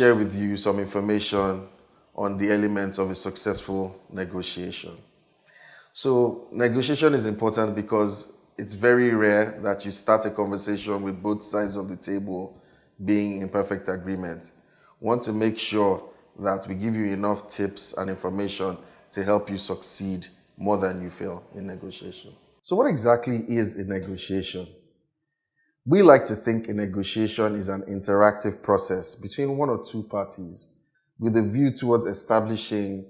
share with you some information on the elements of a successful negotiation. So negotiation is important because it's very rare that you start a conversation with both sides of the table being in perfect agreement. We want to make sure that we give you enough tips and information to help you succeed more than you fail in negotiation. So what exactly is a negotiation? We like to think a negotiation is an interactive process between one or two parties with a view towards establishing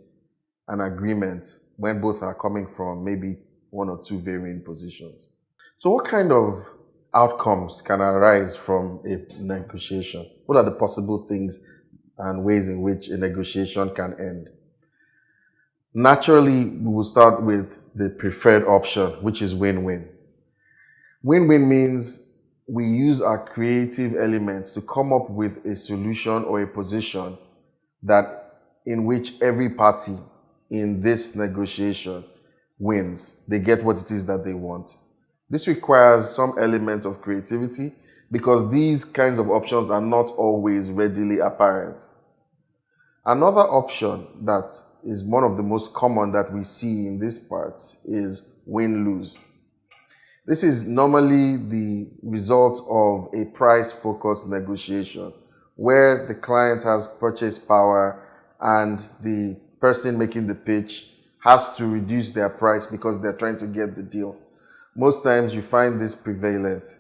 an agreement when both are coming from maybe one or two varying positions. So what kind of outcomes can arise from a negotiation? What are the possible things and ways in which a negotiation can end? Naturally, we will start with the preferred option, which is win-win. Win-win means we use our creative elements to come up with a solution or a position in which every party in this negotiation wins. They get what it is that they want. This requires some element of creativity because these kinds of options are not always readily apparent. Another option that is one of the most common that we see in these parts is win-lose. This is normally the result of a price-focused negotiation where the client has purchase power and the person making the pitch has to reduce their price because they're trying to get the deal. Most times you find this prevalent.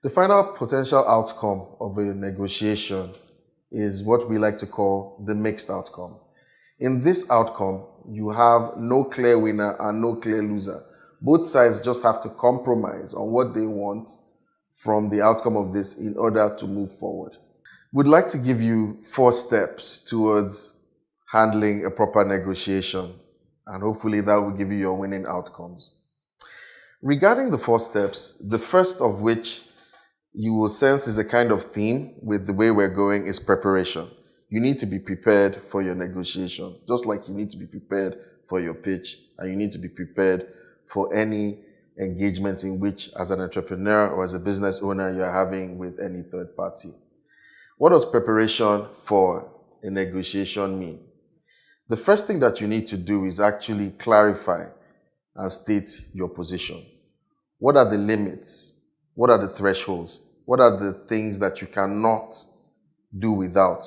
The final potential outcome of a negotiation is what we like to call the mixed outcome. In this outcome, you have no clear winner and no clear loser. Both sides just have to compromise on what they want from the outcome of this in order to move forward. We'd like to give you 4 steps towards handling a proper negotiation, and hopefully that will give you your winning outcomes. Regarding the 4 steps, the first of which you will sense is a kind of theme with the way we're going is preparation. You need to be prepared for your negotiation, just like you need to be prepared for your pitch, and you need to be prepared for any engagement in which, as an entrepreneur or as a business owner, you're having with any third party. What does preparation for a negotiation mean? The first thing that you need to do is actually clarify and state your position. What are the limits? What are the thresholds? What are the things that you cannot do without?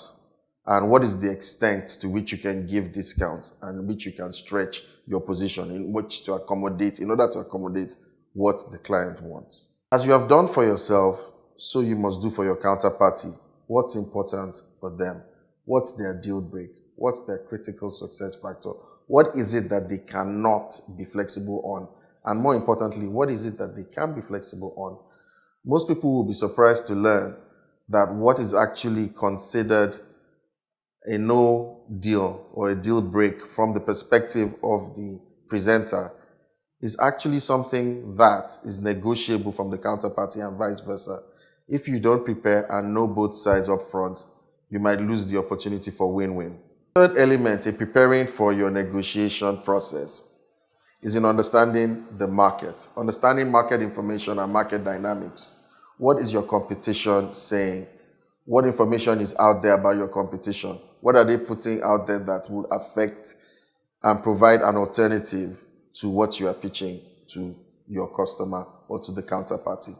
And what is the extent to which you can give discounts and which you can stretch your position in which to accommodate, in order to accommodate what the client wants. As you have done for yourself, so you must do for your counterparty. What's important for them? What's their deal break? What's their critical success factor? What is it that they cannot be flexible on? And more importantly, what is it that they can be flexible on? Most people will be surprised to learn that what is actually considered a no deal or a deal break from the perspective of the presenter is actually something that is negotiable from the counterparty and vice versa. If you don't prepare and know both sides up front, you might lose the opportunity for win-win. Third element in preparing for your negotiation process is in understanding the market, understanding market information and market dynamics. What is your competition saying? What information is out there about your competition? What are they putting out there that will affect and provide an alternative to what you are pitching to your customer or to the counterparty?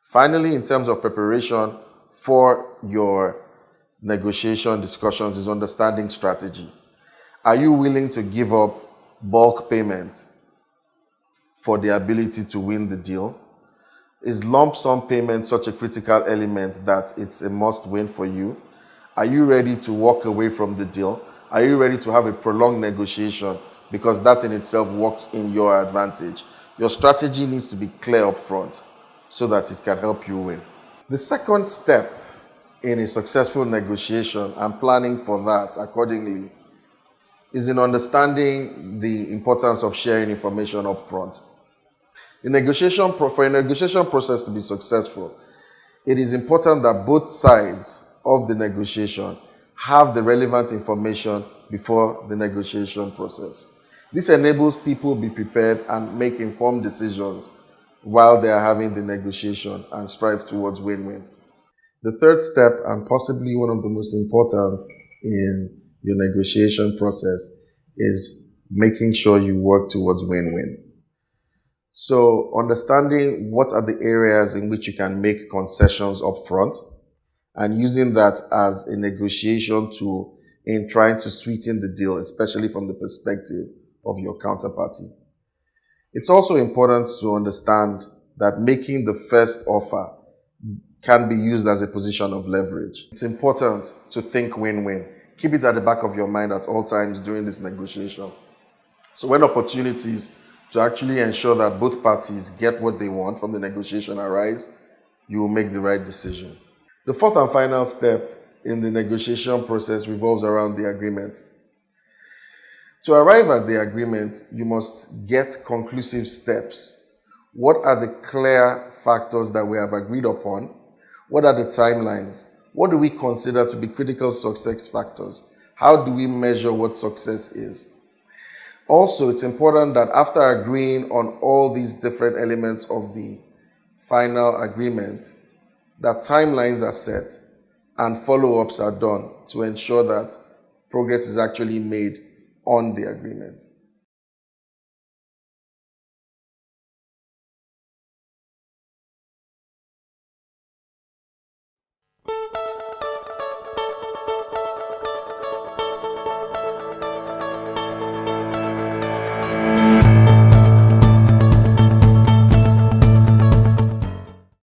Finally, in terms of preparation for your negotiation discussions is understanding strategy. Are you willing to give up bulk payment for the ability to win the deal? Is lump sum payment such a critical element that it's a must win for you? Are you ready to walk away from the deal? Are you ready to have a prolonged negotiation because that in itself works in your advantage? Your strategy needs to be clear up front so that it can help you win. The second step in a successful negotiation and planning for that accordingly is in understanding the importance of sharing information up front. For a negotiation process to be successful, it is important that both sides of the negotiation have the relevant information before the negotiation process. This enables people to be prepared and make informed decisions while they are having the negotiation and strive towards win-win. The third step, and possibly one of the most important in your negotiation process, is making sure you work towards win-win. So understanding what are the areas in which you can make concessions up front and using that as a negotiation tool in trying to sweeten the deal, especially from the perspective of your counterparty. It's also important to understand that making the first offer can be used as a position of leverage. It's important to think win-win. Keep it at the back of your mind at all times during this negotiation. So when opportunities to actually ensure that both parties get what they want from the negotiation arise, you will make the right decision. The fourth and final step in the negotiation process revolves around the agreement. To arrive at the agreement, you must get conclusive steps. What are the clear factors that we have agreed upon? What are the timelines? What do we consider to be critical success factors? How do we measure what success is? Also, it's important that after agreeing on all these different elements of the final agreement, that timelines are set and follow-ups are done to ensure that progress is actually made on the agreement.